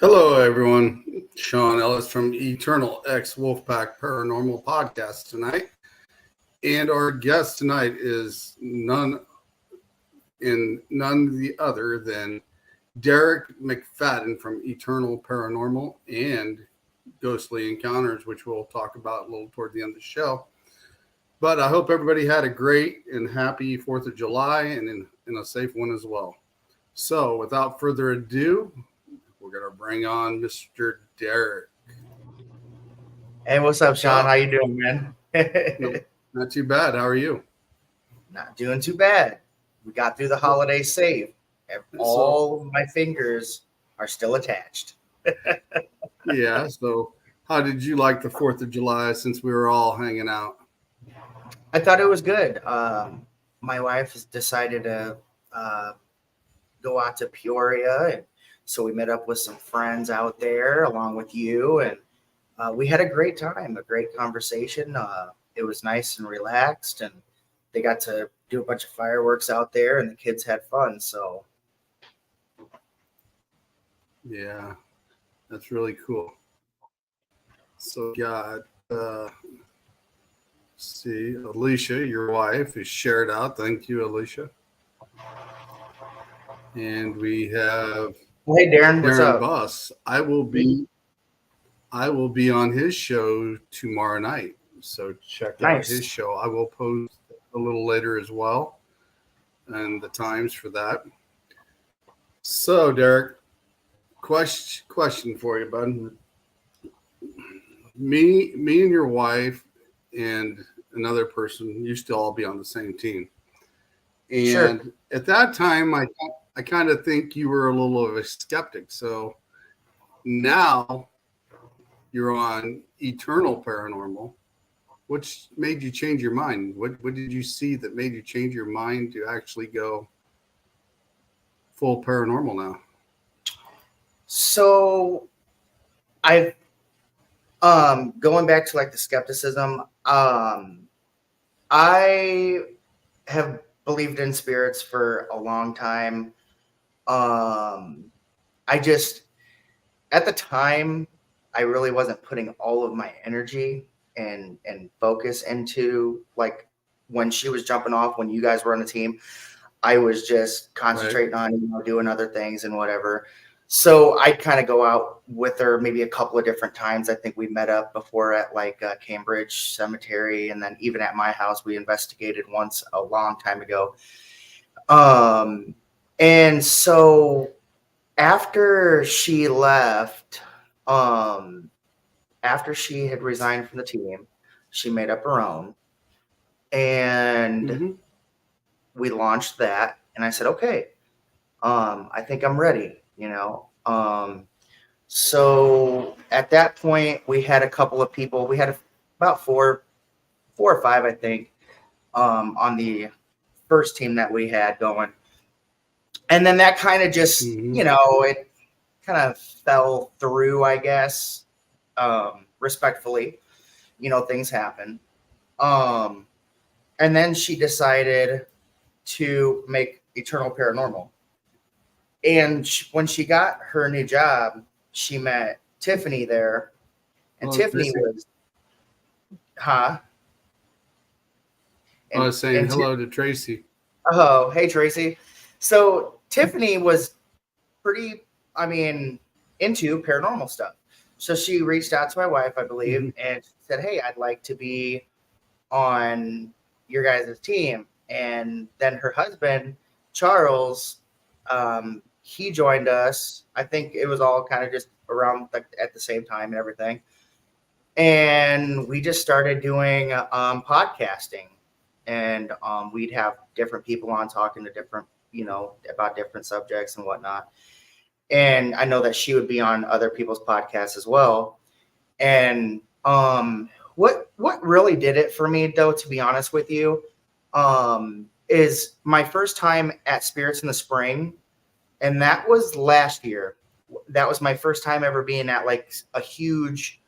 Hello, everyone. Sean Ellis from Eternal X Wolfpack Paranormal Podcast tonight. And our guest tonight is none the other than Derek McFadden from Eternal Paranormal and Ghostly Encounters, which we'll talk about a little toward the end of the show. But I hope everybody had a great and happy 4th of July and a safe one as well. So without further ado, we're going to bring on Mr. Derek. Hey, what's up, Sean? How you doing, man? Not too bad. How are you? Not doing too bad. We got through the holiday safe. All of my fingers are still attached. Yeah. So how did you like the 4th of July since we were all hanging out? I thought it was good. My wife has decided to go out to Peoria, and so we met up with some friends out there along with you, and we had a great time, a great conversation. It was nice and relaxed, and they got to do a bunch of fireworks out there, and the kids had fun. So, yeah, that's really cool. So, see, Alicia, your wife, is shared out. Thank you, Alicia. And we have hey, Darren, what's up? Buss. I will be on his show tomorrow night. So check out his show. I will post a little later as well, and the times for that. So, Derek, question for you, bud. Me and your wife and another person used to all be on the same team. And sure. At that time, I kind of think you were a little of a skeptic. So now you're on Eternal Paranormal. Which made you change your mind? What did you see that made you change your mind to actually go full paranormal now? So I've going back to like the skepticism, I have believed in spirits for a long time. I just, at the time, I really wasn't putting all of my energy and focus into, like, when she was jumping off, when you guys were on the team, I was just concentrating on, doing other things and whatever. So I kind of go out with her maybe a couple of different times. I think we met up before at like Cambridge Cemetery. And then even at my house, we investigated once a long time ago. And so after she left, after she had resigned from the team, she made up her own, and we launched that. And I said, okay, I think I'm ready, So at that point, we had a couple of people. We had about four or five, I think, on the first team that we had going. And then that kind of just, it kind of fell through, I guess. Respectfully, things happen. And then she decided to make Eternal Paranormal. And when she got her new job, she met Tiffany there. And Tiffany was, I was saying hello to Tracy. Oh, hey, Tracy. So Tiffany was pretty, into paranormal stuff. So she reached out to my wife, I believe, and said, hey, I'd like to be on your guys' team. And then her husband, Charles, he joined us. I think it was all kind of just around at the same time and everything. And we just started doing podcasting. And we'd have different people on talking to different, about different subjects and whatnot. And I know that she would be on other people's podcasts as well. And what really did it for me, though, to be honest with you, is my first time at Spirits in the Spring. And that was last year. That was my first time ever being at like a huge,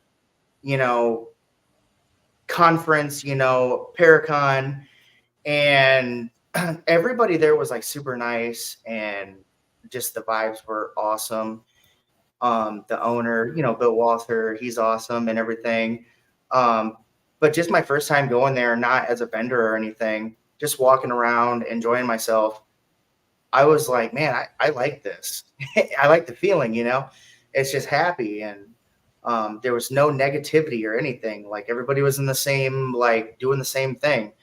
conference, Paracon. And everybody there was like super nice, and just the vibes were awesome. The owner, Bill Walther, he's awesome and everything. But just my first time going there, not as a vendor or anything, just walking around, enjoying myself. I was like, man, I like this. I like the feeling, it's just happy. And there was no negativity or anything. Like everybody was in the same, like doing the same thing.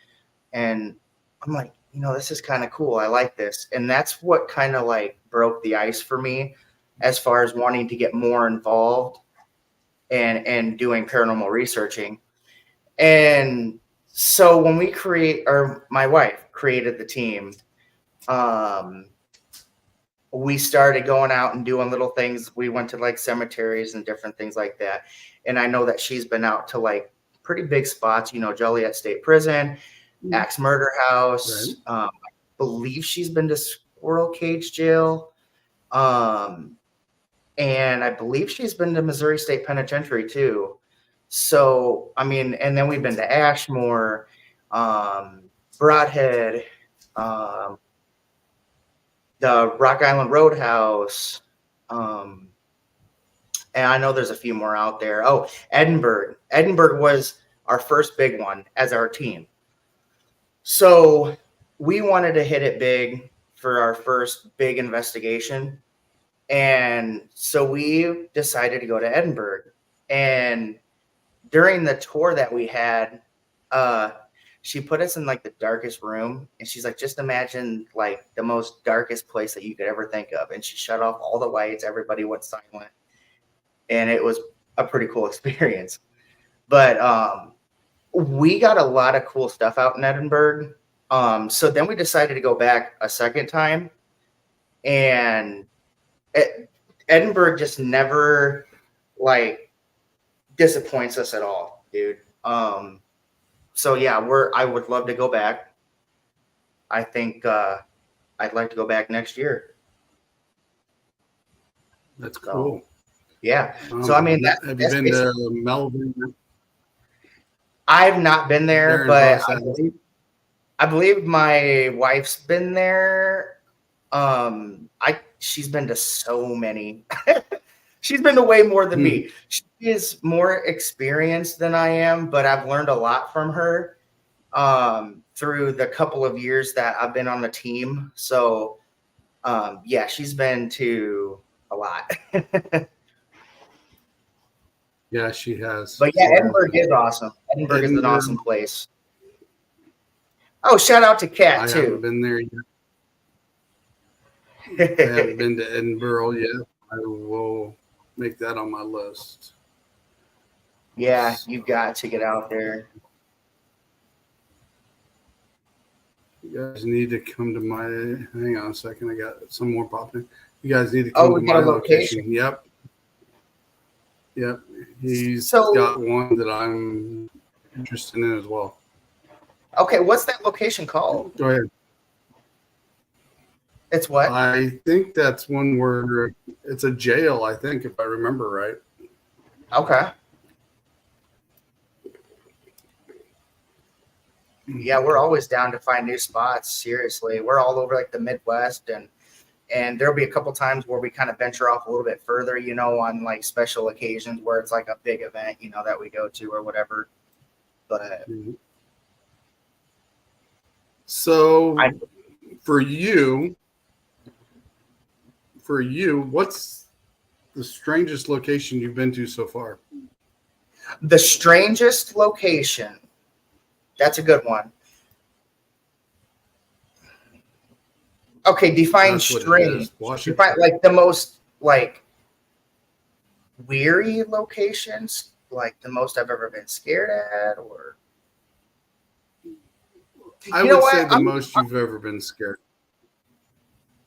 And I'm like, this is kind of cool. I like this. And that's what kind of like broke the ice for me as far as wanting to get more involved and doing paranormal researching. And so when my wife created the team, we started going out and doing little things. We went to like cemeteries and different things like that. And I know that she's been out to like pretty big spots, Joliet State Prison, Axe Murder House. Right. I believe she's been to Squirrel Cage Jail. And I believe she's been to Missouri State Penitentiary too. So, I mean, and then we've been to Ashmore, Broadhead, the Rock Island Roadhouse. And I know there's a few more out there. Oh, Edinburgh. Edinburgh was our first big one as our team. So we wanted to hit it big for our first big investigation. And so we decided to go to Edinburgh. And during the tour that we had, she put us in like the darkest room, and she's like, just imagine like the most darkest place that you could ever think of. And she shut off all the lights. Everybody went silent. And it was a pretty cool experience. But we got a lot of cool stuff out in Edinburgh. So then we decided to go back a second time. And Edinburgh just never like disappoints us at all, dude. So yeah, I would love to go back. I think I'd like to go back next year. That's cool. Yeah. So I mean, have you been to Melbourne? I've not been there, but I believe my wife's been there. She's been to so many. She's been to way more than me. She is more experienced than I am, but I've learned a lot from her through the couple of years that I've been on the team. So, yeah, she's been to a lot. Yeah, she has. But yeah, Edinburgh is awesome. Edinburgh is an awesome place. Oh, shout out to Kat, too. I haven't been there yet. I haven't been to Edinburgh yet. I will make that on my list. Yeah, you've got to get out there. You guys need to come to my. Hang on a second. I got some more popping. You guys need to come to my location. Yep. He's got one that I'm interested in as well. Okay, what's that location called? Go ahead. It's what? I think that's one where it's a jail, I think, if I remember right. Okay. Yeah, we're always down to find new spots. Seriously. We're all over like the Midwest, and there'll be a couple times where we kind of venture off a little bit further, on like special occasions where it's like a big event, that we go to or whatever. But so for you, what's the strangest location you've been to so far? The strangest location. That's a good one. Okay, define strange. Define like the most like weary locations, like the most I've ever been scared at, or I would say the most you've ever been scared.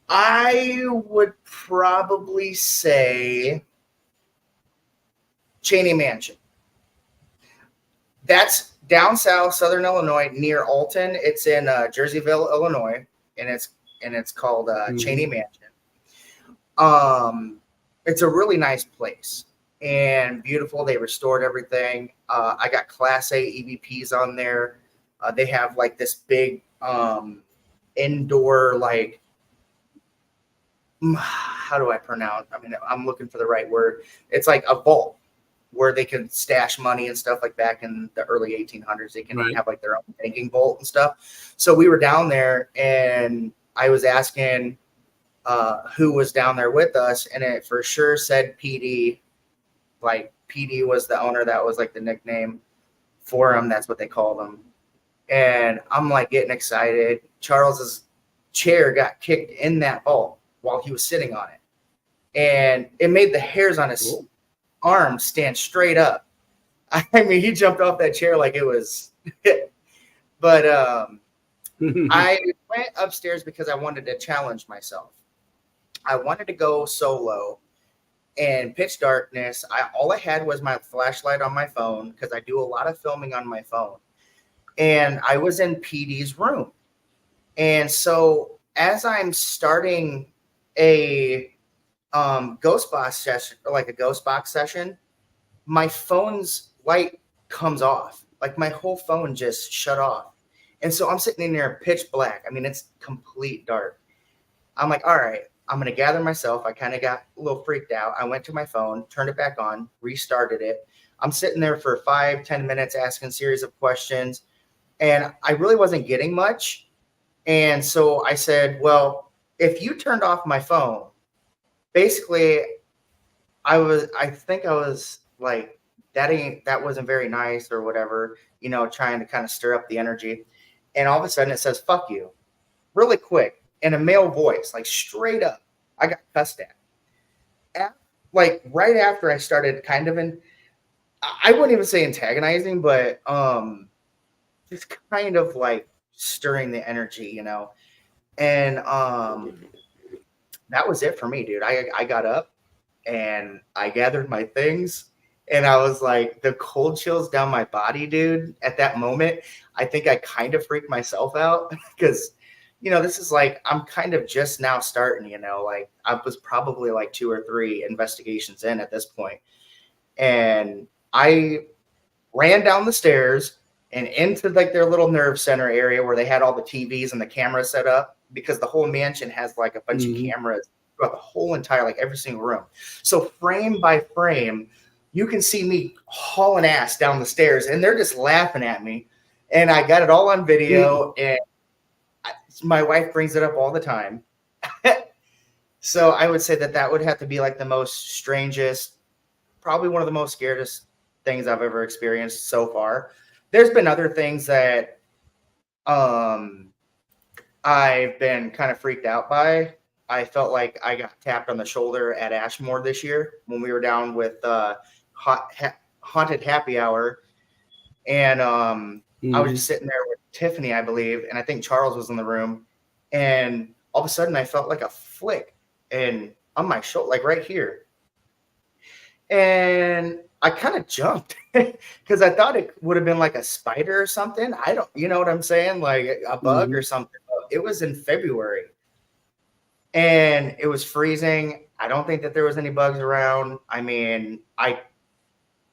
I would probably say Cheney Mansion. That's down south, Southern Illinois, near Alton. It's in Jerseyville, Illinois, and it's called Cheney Mansion. It's a really nice place and beautiful. They restored everything. I got Class A EVPs on there. They have like this big indoor, like, how do I pronounce? I mean, I'm looking for the right word. It's like a vault where they can stash money and stuff, like back in the early 1800s. They can have like their own banking vault and stuff. So we were down there, and I was asking who was down there with us, and it for sure said PD. Like PD was the owner. That was like the nickname for him. That's what they called him. And I'm like getting excited. Charles's chair got kicked in that vault while he was sitting on it, and it made the hairs on his arm stand straight up. I mean, he jumped off that chair like it was but I went upstairs because I wanted to challenge myself. I wanted to go solo in pitch darkness. All I had was my flashlight on my phone, because I do a lot of filming on my phone, and I was in PD's room. And so as I'm starting a ghost box session, or like a ghost box session, my phone's light comes off. Like my whole phone just shut off. And so I'm sitting in there pitch black. I mean, it's complete dark. I'm like, all right, I'm going to gather myself. I kind of got a little freaked out. I went to my phone, turned it back on, restarted it. I'm sitting there for 5-10 minutes asking a series of questions, and I really wasn't getting much. And so I said, well, if you turned off my phone, basically, I think I was like, that wasn't very nice or whatever, trying to kind of stir up the energy. And all of a sudden it says, fuck you, really quick, in a male voice, like straight up. I got cussed at. Like right after I started kind of I wouldn't even say antagonizing, but just kind of like stirring the energy, and that was it for me, dude. I got up and I gathered my things, and I was like, the cold chills down my body, dude. At that moment, I think I kind of freaked myself out because, this is like, I'm kind of just now starting, like I was probably like 2 or 3 investigations in at this point. And I ran down the stairs and into like their little nerve center area where they had all the TVs and the cameras set up, because the whole mansion has like a bunch of cameras throughout the whole entire, like every single room. So frame by frame, you can see me hauling ass down the stairs, and they're just laughing at me. And I got it all on video, and my wife brings it up all the time. So I would say that would have to be like the most strangest, probably one of the most scaredest things I've ever experienced so far. There's been other things that I've been kind of freaked out by. I felt like I got tapped on the shoulder at Ashmore this year when we were down with Haunted Happy Hour. And I was just sitting there with Tiffany, I believe, and I think Charles was in the room. And all of a sudden I felt like a flick and on my shoulder, like right here. And I kind of jumped because I thought it would have been like a spider or something. I don't, you know what I'm saying? Like a bug or something. It was in February and it was freezing. I don't think that there was any bugs around. I mean, I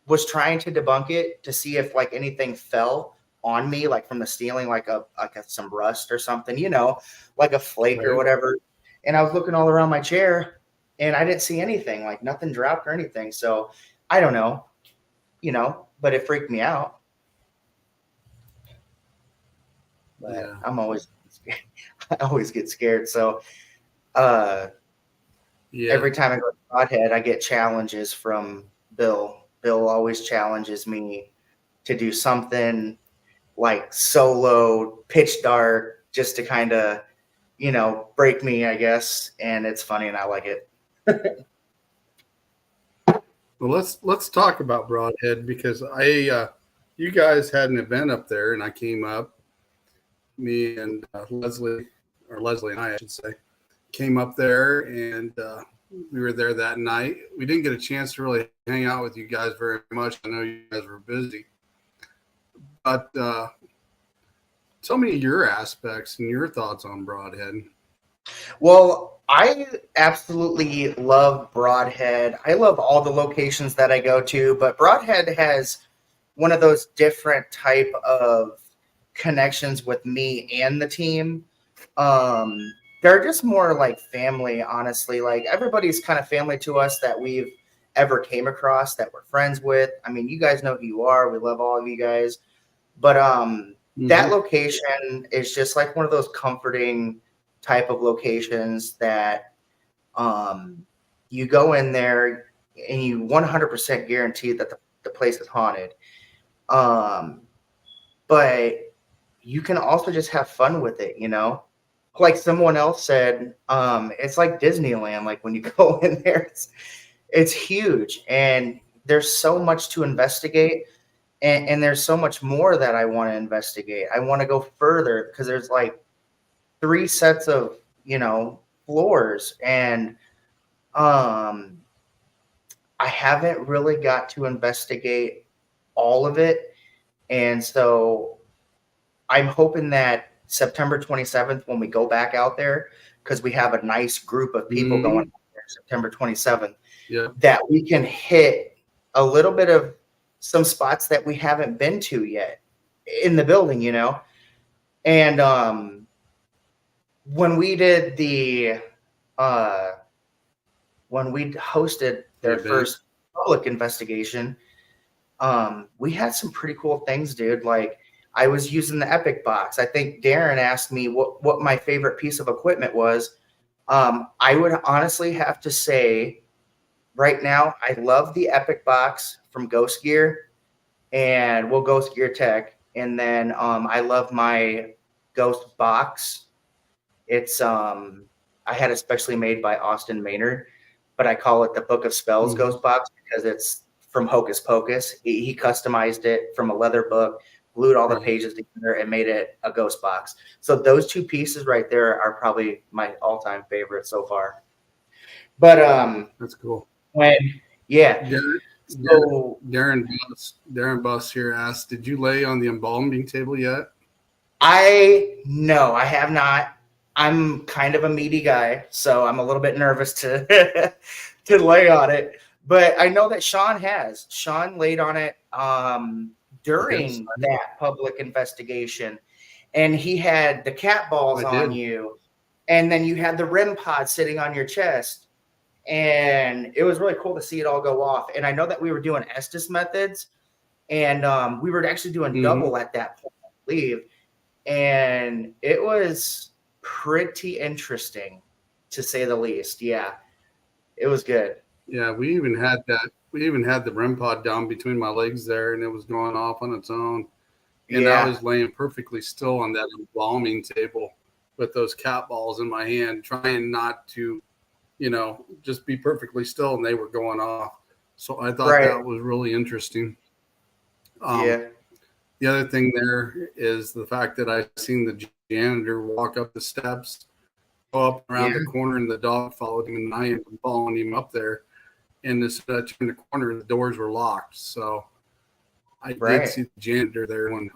was trying to debunk it to see if like anything fell on me, like from the ceiling, like some rust or something, like a flake or whatever. And I was looking all around my chair and I didn't see anything, like nothing dropped or anything. So I don't know, but it freaked me out. But yeah. I'm always scared. I always get scared. So every time I go to Broadhead, I get challenges from Bill. Bill always challenges me to do something like solo, pitch dark, just to kind of, break me, I guess. And it's funny and I like it. Well, let's talk about Broadhead, because you guys had an event up there, and I came up. Me and Leslie and I should say, came up there, and we were there that night. We didn't get a chance to really hang out with you guys very much. I know you guys were busy, but tell me your aspects and your thoughts on Broadhead. Well, I absolutely love Broadhead. I love all the locations that I go to, but Broadhead has one of those different type of connections with me and the team. they're just more like family, honestly. Like everybody's kind of family to us that we've ever came across that we're friends with. I mean, you guys know who you are. We love all of you guys. But that location is just like one of those comforting type of locations that you go in there and you 100% guarantee that the place is haunted. Um, but you can also just have fun with it, you know? Like someone else said, it's like Disneyland. Like when you go in there, it's huge and there's so much to investigate. And there's so much more that I want to investigate. I want to go further because there's like 3 sets of, floors. And I haven't really got to investigate all of it. And so I'm hoping that September 27th, when we go back out there, because we have a nice group of people going out there September 27th, that we can hit a little bit of some spots that we haven't been to yet in the building, And when we did when we hosted their first public investigation, we had some pretty cool things, dude. Like I was using the Epic box. I think Darren asked me what my favorite piece of equipment was. I would honestly have to say right now, I love the Epic box from Ghost Gear and Ghost Gear Tech. And then I love my Ghost box. It's I had it specially made by Austin Maynard, but I call it the Book of Spells Ghost box because it's from Hocus Pocus. He customized it from a leather book, glued all the pages together, and made it a ghost box. So those two pieces right there are probably my all-time favorite so far. But that's cool. Darren Boss here asked, did you lay on the embalming table yet? No, I have not. I'm kind of a meaty guy, so I'm a little bit nervous to to lay on it. But I know that Sean has. Sean laid on it during that public investigation, and he had the cat balls on you, and then you had the REM pod sitting on your chest. And it was really cool to see it all go off. And I know that we were doing Estes methods, and we were actually doing double at that point, I believe. And it was pretty interesting, to say the least. Yeah, it was good. Yeah, we even had that. We even had the REM pod down between my legs there, and it was going off on its own. And I was laying perfectly still on that embalming table with those cat balls in my hand, trying not to, just be perfectly still, and they were going off. So I thought that was really interesting. The other thing there is the fact that I seen the janitor walk up the steps, go up around the corner, and the dog followed him, and I ended up following him up there. And as I turned the corner, the doors were locked. So I did see the janitor there when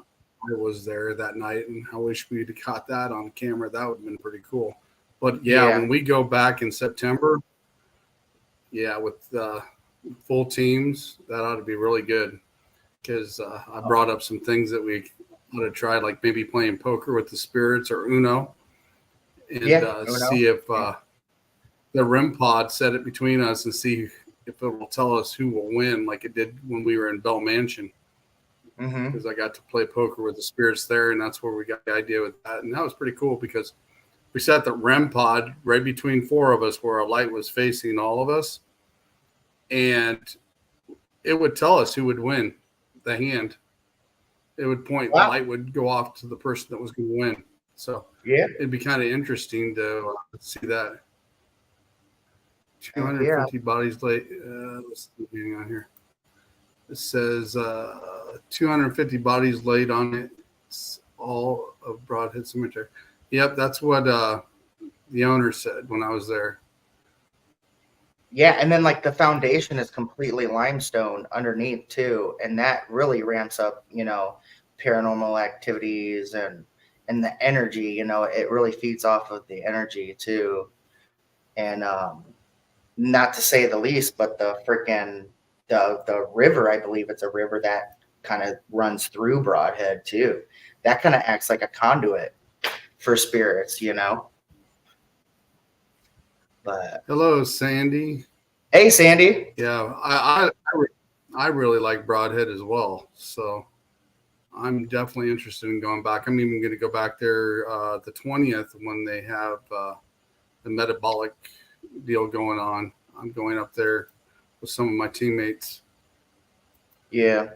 I was there that night, and I wish we'd caught that on camera. That would have been pretty cool. But when we go back in September, with full teams, that ought to be really good. Because I brought up some things that we ought to try, like maybe playing poker with the spirits or Uno, and see if the REM pod set it between us and see if it will tell us who will win, like it did when we were in Bell Mansion. Because I got to play poker with the spirits there, and that's where we got the idea with that. And that was pretty cool because we set the REM pod right between four of us where our light was facing all of us. And it would tell us who would win the hand. It would point, the light would go off to the person that was going to win. So it'd be kind of interesting to see that. 250 bodies laid. Let's see, hang on here. It says 250 bodies laid on it. It's all of Broadhead Cemetery. Yep, that's what the owner said when I was there. Yeah, and then like the foundation is completely limestone underneath too, and that really ramps up, paranormal activities and the energy. It really feeds off of the energy too. And not to say the least, but the freaking the river, I believe it's a river that kind of runs through Broadhead too. That kind of acts like a conduit for spirits, But Hello, Sandy. hey, Sandy. Yeah, I really like Broadhead as well. So I'm definitely interested in going back. I'm even going to go back there the 20th when they have the metabolic deal going on. I'm going up there with some of my teammates. Yeah.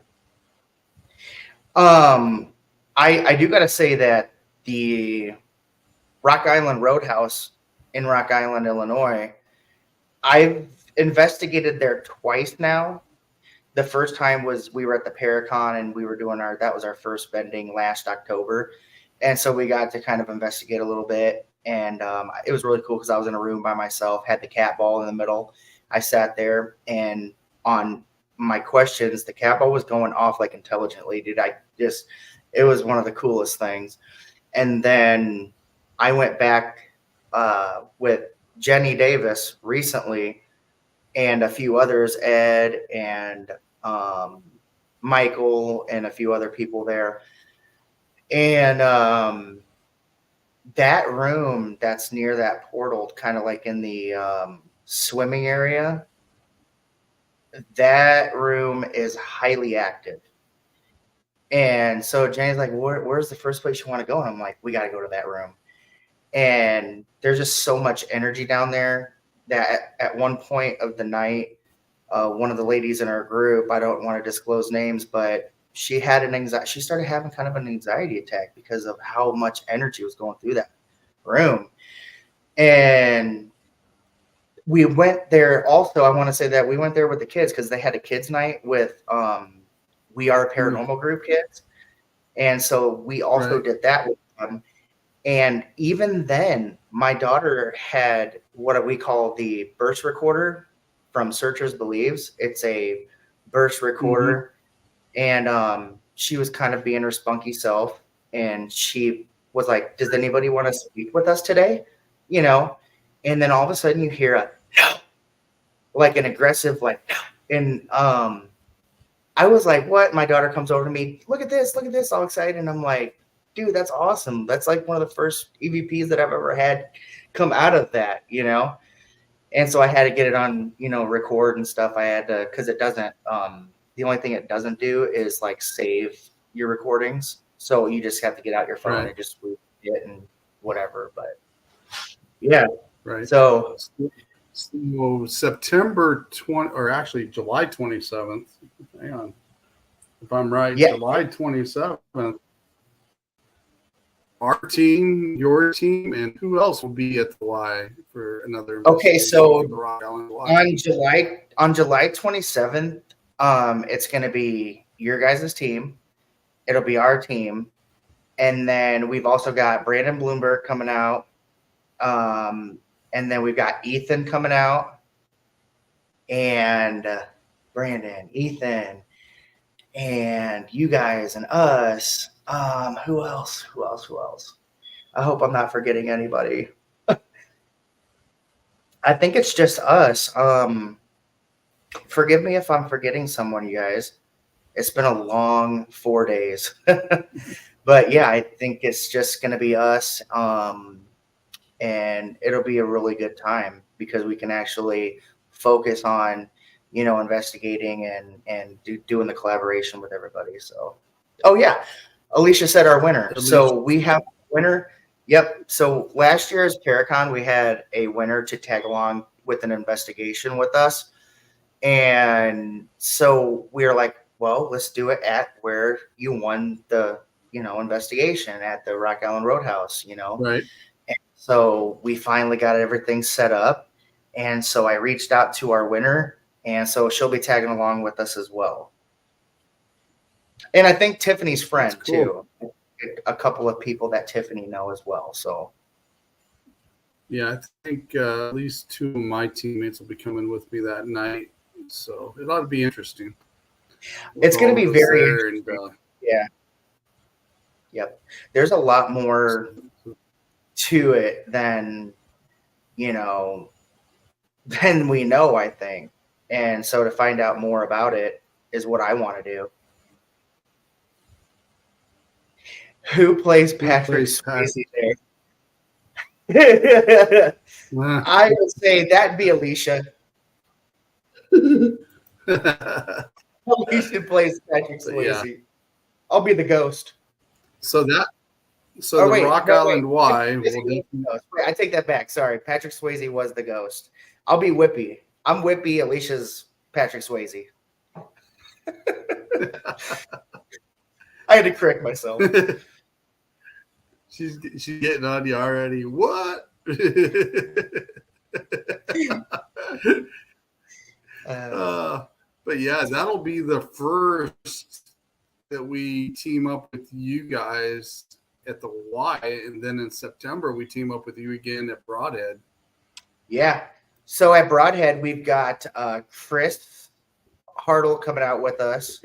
I do gotta say that the Rock Island Roadhouse in Rock Island, Illinois, I've investigated there twice now. The first time was we were at the Paracon and we were doing that was our first bending last October. And so we got to kind of investigate a little bit. And it was really cool because I was in a room by myself, had the cat ball in the middle. I sat there and on my questions, the cat ball was going off like intelligently, dude. It was one of the coolest things. And then I went back with Jenny Davis recently and a few others, Ed and Michael and a few other people there. And that room that's near that portal, kind of like in the swimming area, that room is highly active. And so Jenny's like, where's the first place you want to go? And I'm like, we got to go to that room. And there's just so much energy down there that at one point of the night, one of the ladies in our group, I don't want to disclose names, but she had she started having kind of an anxiety attack because of how much energy was going through that room. And we went there also. I want to say that we went there with the kids because they had a kids night with We Are Paranormal group kids. And so we also did that with them. And even then, my daughter had what we call the burst recorder from Searchers Believes. It's a burst recorder. And she was kind of being her spunky self. And she was like, does anybody want to speak with us today? You know? And then all of a sudden you hear a no, like an aggressive, like, no. And I was like, what? My daughter comes over to me, look at this, all excited. And I'm like, dude, that's awesome. That's like one of the first EVPs that I've ever had come out of that, you know? And so I had to get it on, record and stuff. I had to, because it doesn't, the only thing it doesn't do is like save your recordings. So you just have to get out your phone and just root it and whatever. But yeah. Right. So September 20, or actually July 27th. Hang on. If I'm right, yeah. July 27th. Our team, your team, and who else will be at the Y for another? Okay, so on July 27th, it's going to be your guys' team. It'll be our team, and then we've also got Brandon Bloomberg coming out, and then we've got Ethan coming out, and Brandon, Ethan, and you guys and us. Who else? I hope I'm not forgetting anybody. I think it's just us. Forgive me if I'm forgetting someone, you guys. It's been a long 4 days. But yeah, I think it's just going to be us. And it'll be a really good time because we can actually focus on, investigating and doing the collaboration with everybody. So, oh yeah, Alicia said our winner. So we have a winner. Yep. So last year's Paracon, we had a winner to tag along with an investigation with us. And so we were like, well, let's do it at where you won the, investigation at the Rock Island Roadhouse, Right. And so we finally got everything set up. And so I reached out to our winner. And so she'll be tagging along with us as well. And I think Tiffany's friend too. A couple of people that Tiffany know as well. So yeah, I think at least 2 of my teammates will be coming with me that night. So it ought to be interesting. It's going to be very interesting. Yeah. Yep. There's a lot more to it than we know, I think. And so to find out more about it is what I want to do. Who plays Patrick Swayze there? I would say that'd be Alicia. Alicia plays Patrick Yeah. Swayze. I'll be the ghost. So the Wait, Rock no, Island Y Wait, I take that back. Sorry, Patrick Swayze was the ghost. I'll be Whippy. I'm Whippy. Alicia's Patrick Swayze. I had to correct myself. she's getting on you already. What? But yeah, that'll be the first that we team up with you guys at the Y, and then in September we team up with you again at Broadhead. Yeah. So at Broadhead, we've got Chris Hartle coming out with us,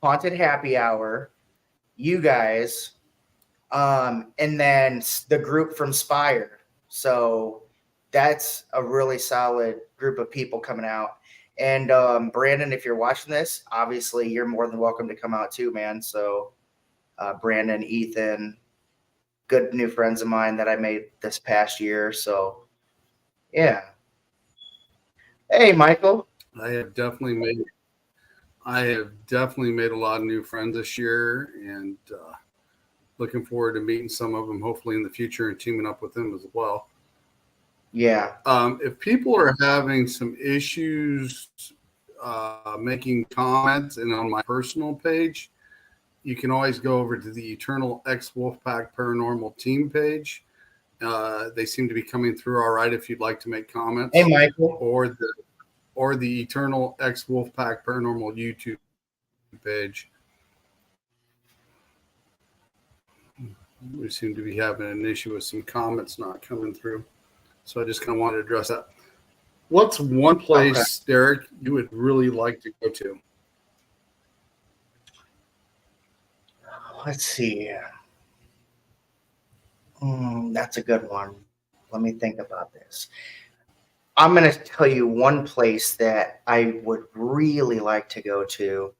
Haunted Happy Hour, you guys, and then the group from Spire. So that's a really solid group of people coming out. And Brandon, if you're watching this, obviously you're more than welcome to come out too, man. So Brandon, Ethan, good new friends of mine that I made this past year. So yeah. Hey, Michael. I have definitely made a lot of new friends this year, and looking forward to meeting some of them hopefully in the future and teaming up with them as well. Yeah. If people are having some issues making comments and on my personal page, you can always go over to the Eternal X Wolfpack Paranormal team page. They seem to be coming through all right if you'd like to make comments. Hey, Michael. Or the Eternal X Wolfpack Paranormal YouTube page. We seem to be having an issue with some comments not coming through. So I just kind of wanted to address that. What's one place, Derek, you would really like to go to? Let's see. That's a good one. Let me think about this. I'm going to tell you one place that I would really like to go to,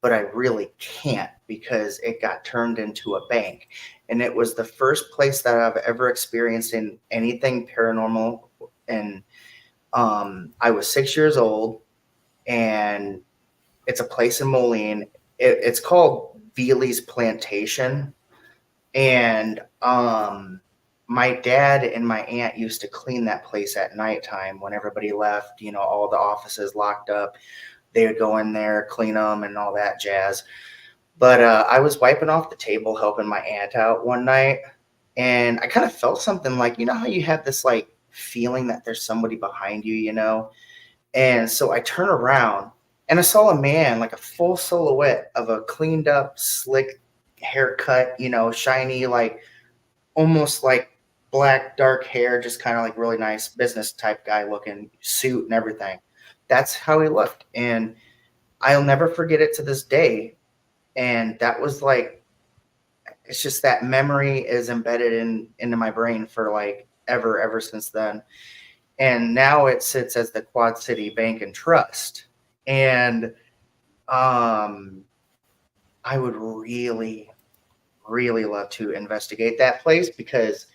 but I really can't because it got turned into a bank. And it was the first place that I've ever experienced in anything paranormal. And I was 6 years old, and it's a place in Moline. It's called Veely's Plantation. And my dad and my aunt used to clean that place at nighttime when everybody left, all the offices locked up. They would go in there, clean them and all that jazz. But I was wiping off the table, helping my aunt out one night. And I kind of felt something like, how you have this like feeling that there's somebody behind you, And so I turn around and I saw a man, like a full silhouette of a cleaned up, slick haircut, shiny, like almost like black, dark hair, just kind of like really nice business type guy looking, suit and everything. That's how he looked. And I'll never forget it to this day. And that was like, it's just that memory is embedded into my brain for like ever since then. And now it sits as the Quad City Bank and Trust. And I would really, really love to investigate that place because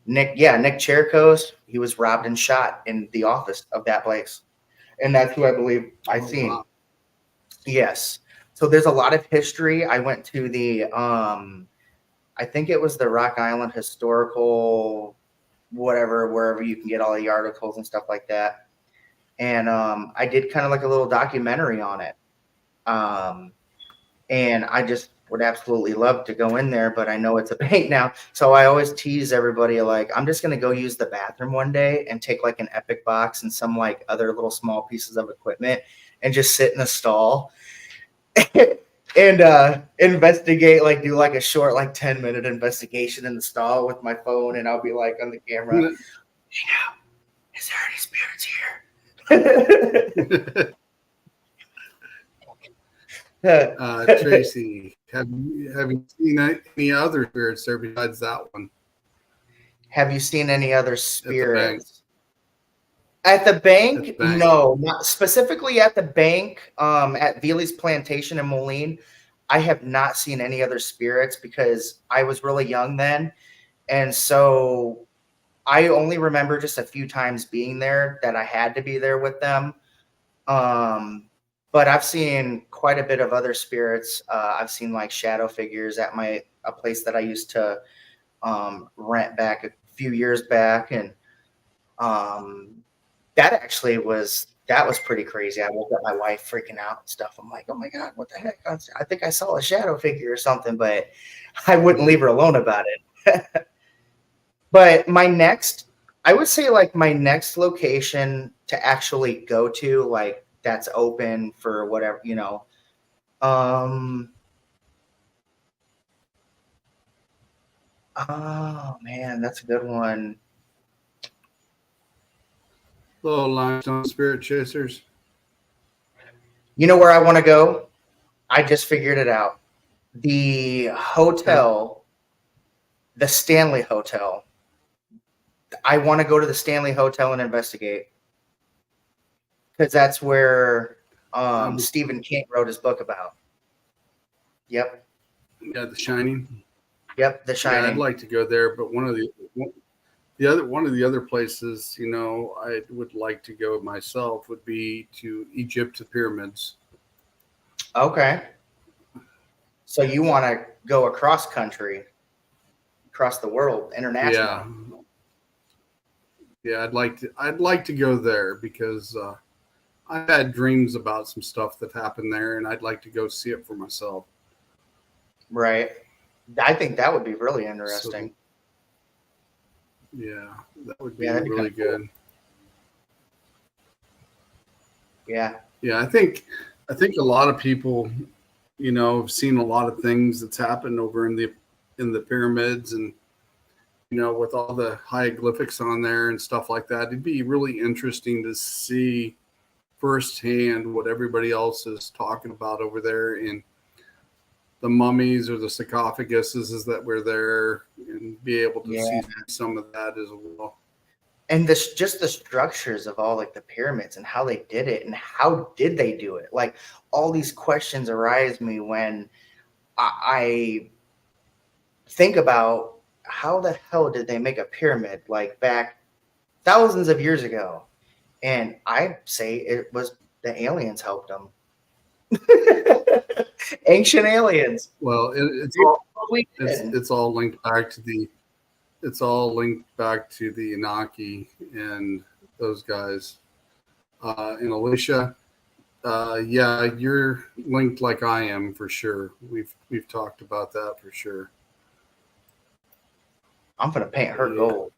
Nick Cherikos, he was robbed and shot in the office of that place. And that's who I believe I've seen. Wow. Yes. So there's a lot of history. I went to the, I think it was the Rock Island Historical, whatever, wherever you can get all the articles and stuff like that. And I did kind of like a little documentary on it. And I just would absolutely love to go in there, but I know it's a bank now. So I always tease everybody like, I'm just going to go use the bathroom one day and take like an Epic box and some like other little small pieces of equipment and just sit in a stall and investigate, like do like a short, like 10-minute investigation in the stall with my phone. And I'll be like on the camera, is there any spirits here? Tracy, have you seen any other spirits there besides that one? Have you seen any other spirits? At the bank? No, not specifically at the bank. At Veely's Plantation in Moline, I have not seen any other spirits because I was really young then. And so I only remember just a few times being there that I had to be there with them. But I've seen quite a bit of other spirits. I've seen like shadow figures at a place that I used to rent back a few years back, and um, that was pretty crazy. I woke up my wife freaking out and stuff. I'm like, oh my god, what the heck? I think I saw a shadow figure or something, but I wouldn't leave her alone about it. But I would say like my next location to actually go to, like that's open for whatever, Um, oh man, that's a good one. Little limestone spirit chasers. You know where I want to go? I just figured it out. The Okay. hotel, the Stanley Hotel. I want to go to the Stanley Hotel and investigate because that's where Um, Stephen King wrote his book about. Yep. yeah, The Shining. Yep. The Yeah, I'd Shining. like to go there, but one of the other places, I would like to go myself would be to Egypt, the pyramids. Okay. So you want to go across country, across the world, Yeah, international. yeah, I'd like to go there because I've had dreams about some stuff that happened there, and I'd like to go see it for myself. Right. I think that would be really So interesting. yeah, that would Yeah, be that'd be kind really of cool. good. Yeah. Yeah, I think a lot of people, have seen a lot of things that's happened over in the pyramids, and with all the hieroglyphics on there and stuff like that. It'd be really interesting to see firsthand what everybody else is talking about over there in the mummies or the sarcophaguses that were there, and be able to Yeah. see some of that as well. And this just the structures of all like the pyramids and how they did it and how did they do it? Like all these questions arise me when I think about how the hell did they make a pyramid like back thousands of years ago? And I say it was the aliens helped them. Ancient aliens. Well, it's They all probably it's did. it's all linked back to the Inaki and those guys. And Alicia, yeah, you're linked like I am for sure. We've talked about that for sure. I'm gonna paint her Yeah. gold.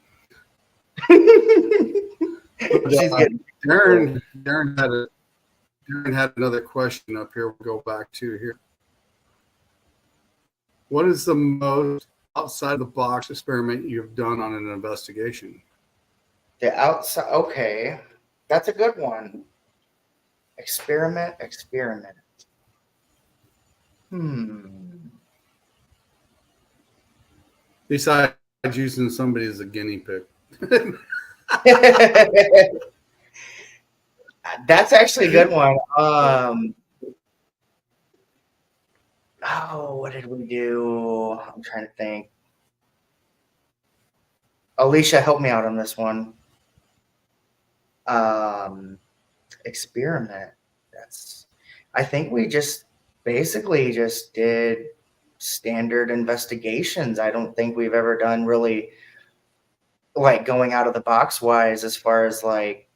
But She's getting gold. Darren had another question up here. We'll go back to here. What is the most outside the box experiment you've done on an investigation? The outside. Okay, that's a good one. Experiment. Hmm. Besides using somebody as a guinea pig. That's actually a good one. Oh, what did we do? I'm trying to think. Alicia, help me out on this one. Um, experiment. That's. I think we just basically just did standard investigations. I don't think we've ever done really like going out of the box wise as far as like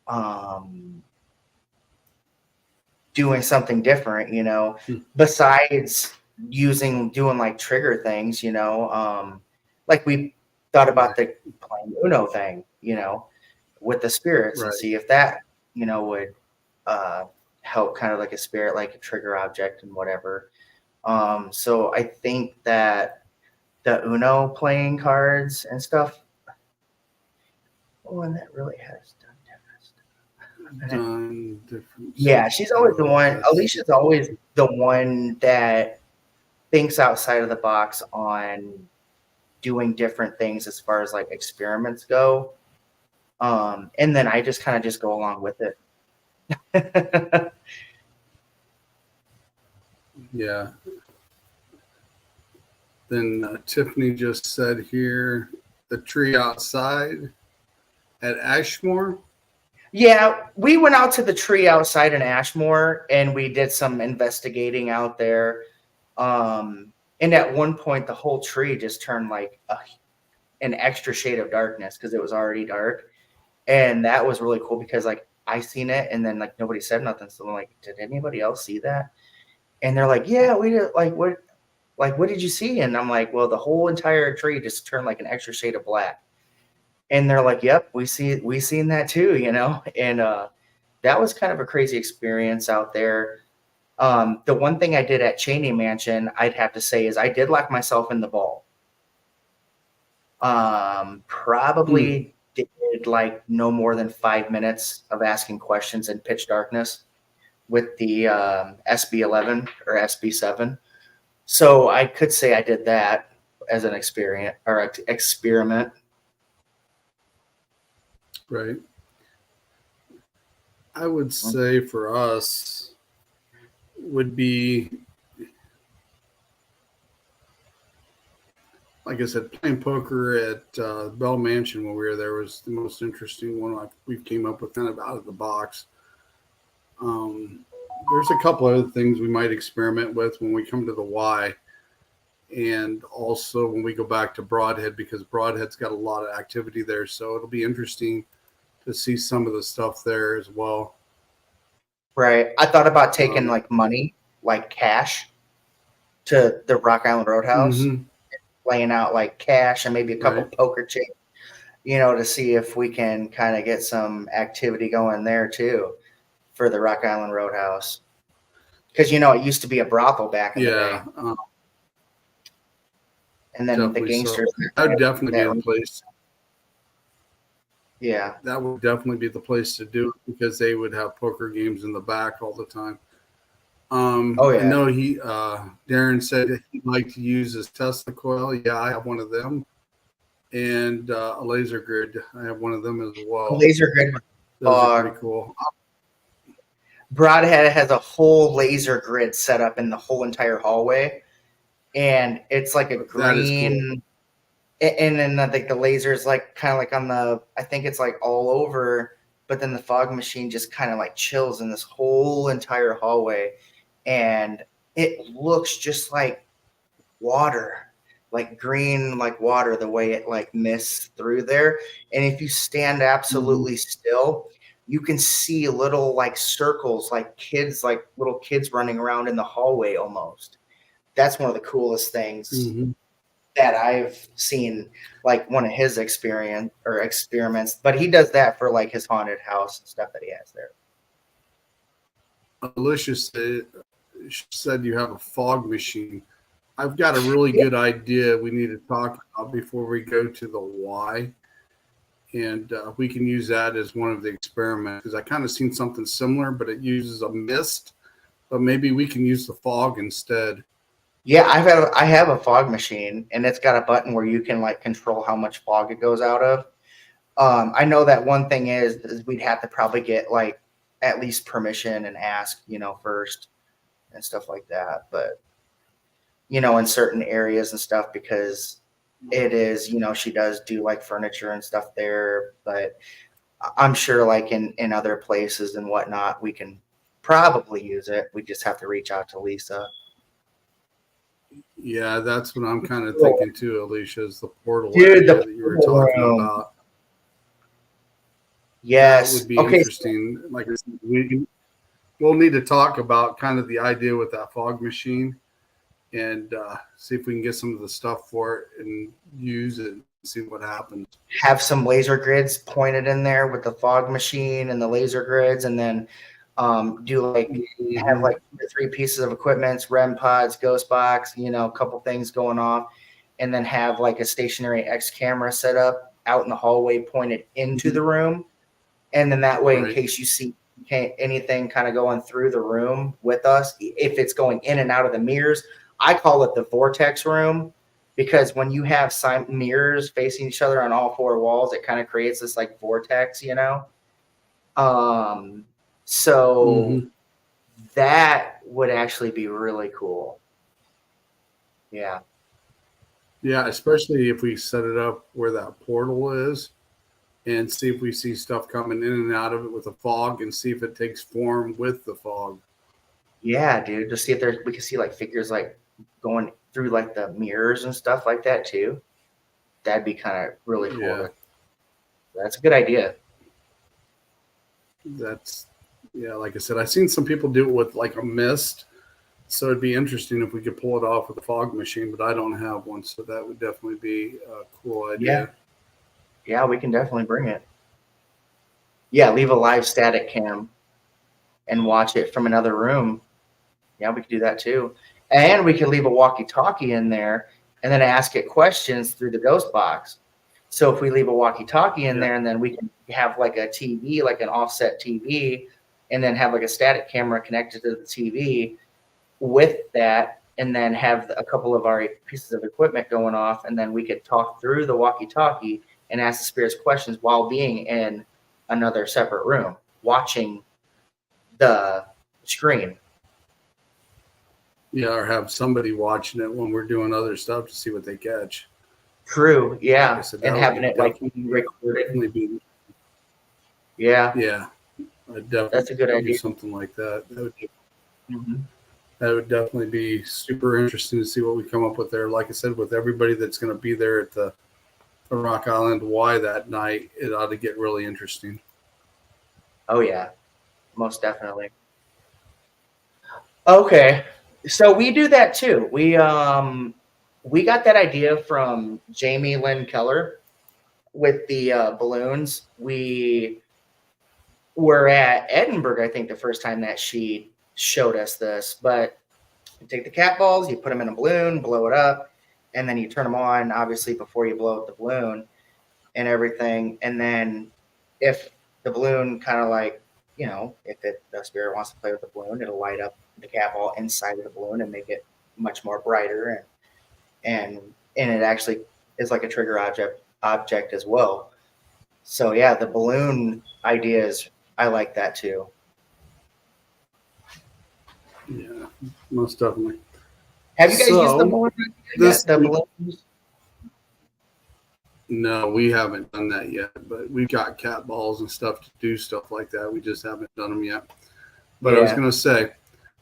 um doing something different, besides doing like trigger things, like we thought about Right, the playing Uno thing, with the spirits and right. see if that, would uh, help kind of like a spirit, like a trigger object and whatever. So I think that the Uno playing cards and stuff, one that really has done different stuff. Done different Yeah, stuff. she's always the one. That's Alicia's always the one that thinks outside of the box on doing different things as far as like experiments go. And then I just kind of just go along with it. yeah. Then Tiffany just said here the tree outside at Ashmore? Yeah, we went out to the tree outside in Ashmore and we did some investigating out there. And at one point, the whole tree just turned like an extra shade of darkness because it was already dark. And that was really cool because like I seen it and then like nobody said nothing. So I'm like, did anybody else see that? And they're like, yeah, we did. What did you see? And I'm like, well, the whole entire tree just turned like an extra shade of black. And they're like, yep, we seen that too, And that was kind of a crazy experience out there. The one thing I did at Cheney Mansion, I'd have to say, is I did lock myself in the vault. Probably did like no more than 5 minutes of asking questions in pitch darkness with the SB11 or SB7. So I could say I did that as an experience or experiment. Right. I would say for us would be, like I said, playing poker at Bell Mansion when we were there was the most interesting one we came up with, kind of out of the box. There's a couple other things we might experiment with when we come to the Y, and also when we go back to Broadhead, because Broadhead's got a lot of activity there, so it'll be interesting to see some of the stuff there as well. Right. I thought about taking like money, like cash, to the Rock Island Roadhouse, laying out like cash and maybe a couple poker chips, to see if we can kind of get some activity going there too for the Rock Island Roadhouse. Because, it used to be a brothel back in the day. And then the gangsters. So. That would definitely be the place. Yeah. That would definitely be the place to do it because they would have poker games in the back all the time. Oh, yeah. I know Darren said that he'd like to use his Tesla coil. Yeah, I have one of them. And a laser grid. I have one of them as well. A laser grid. Those are pretty cool. Broadhead has a whole laser grid set up in the whole entire hallway. And it's like a green. Cool. And then I think the laser is like kind of like on I think it's like all over. But then the fog machine just kind of like chills in this whole entire hallway. And it looks just like water, like green, like water, the way it like mists through there. And if you stand absolutely still, you can see little like circles, like little kids running around in the hallway almost. That's one of the coolest things that I've seen, like one of his experiments. But he does that for like his haunted house and stuff that he has there. Alicia said you have a fog machine. I've got a really good idea we need to talk about before we go to the Y. And we can use that as one of the experiments, because I kind of seen something similar, but it uses a mist. But maybe we can use the fog instead. Yeah, I have a fog machine, and it's got a button where you can like control how much fog it goes out of. I know that one thing is we'd have to probably get like at least permission and ask, first and stuff like that. But, in certain areas and stuff, because it is, she does do like furniture and stuff there. But I'm sure like in other places and whatnot, we can probably use it. We just have to reach out to Lisa. Yeah, that's what I'm kind of thinking too, Alicia, is the portal that you were talking about. Yes. That would be interesting. Like I said, we'll need to talk about kind of the idea with that fog machine and see if we can get some of the stuff for it and use it and see what happens. Have some laser grids pointed in there with the fog machine and the laser grids, and then do like have like 2 or 3 pieces of equipment, REM pods, ghost box, a couple things going off, and then have like a stationary X camera set up out in the hallway pointed into the room. And then that way, in case you see anything kind of going through the room with us, if it's going in and out of the mirrors, I call it the vortex room, because when you have mirrors facing each other on all 4 walls, it kind of creates this like vortex, So that would actually be really cool. Yeah. Yeah, especially if we set it up where that portal is and see if we see stuff coming in and out of it with the fog and see if it takes form with the fog. Yeah, dude. Just see if we can see like figures like going through like the mirrors and stuff like that too. That'd be kind of really cool. Yeah. That's a good idea. That's, yeah, like I said, I've seen some people do it with like a mist. So it'd be interesting if we could pull it off with a fog machine, but I don't have one. So that would definitely be a cool idea. Yeah, we can definitely bring it. Yeah, leave a live static cam and watch it from another room. Yeah, we could do that too. And we could leave a walkie-talkie in there and then ask it questions through the ghost box. So if we leave a walkie-talkie in there, and then we can have like a TV, like an offset TV, and then have like a static camera connected to the TV with that, and then have a couple of our pieces of equipment going off, and then we could talk through the walkie-talkie and ask the spirits questions while being in another separate room, watching the screen. Yeah, or have somebody watching it when we're doing other stuff to see what they catch. True, yeah, Like I said, and having it like recorded. Be, yeah, that's a good idea. Something like that. That would definitely be super interesting to see what we come up with there. Like I said, with everybody that's going to be there at the Rock Island Y that night, it ought to get really interesting. Oh yeah, most definitely. Okay, so we do that too. We got that idea from Jamie Lynn Keller with the balloons. We were at Edinburgh, I think, the first time that she showed us this. But you take the cat balls, you put them in a balloon, blow it up, and then you turn them on, obviously, before you blow up the balloon and everything. And then if the balloon kind of like, if the spirit wants to play with the balloon, it'll light up the cat ball inside of the balloon and make it much more brighter. And it actually is like a trigger object as well. So yeah, the balloon ideas, I like that too. Yeah, most definitely. Have you guys used the balloons? No, we haven't done that yet, but we've got cat balls and stuff to do stuff like that. We just haven't done them yet. But I was going to say,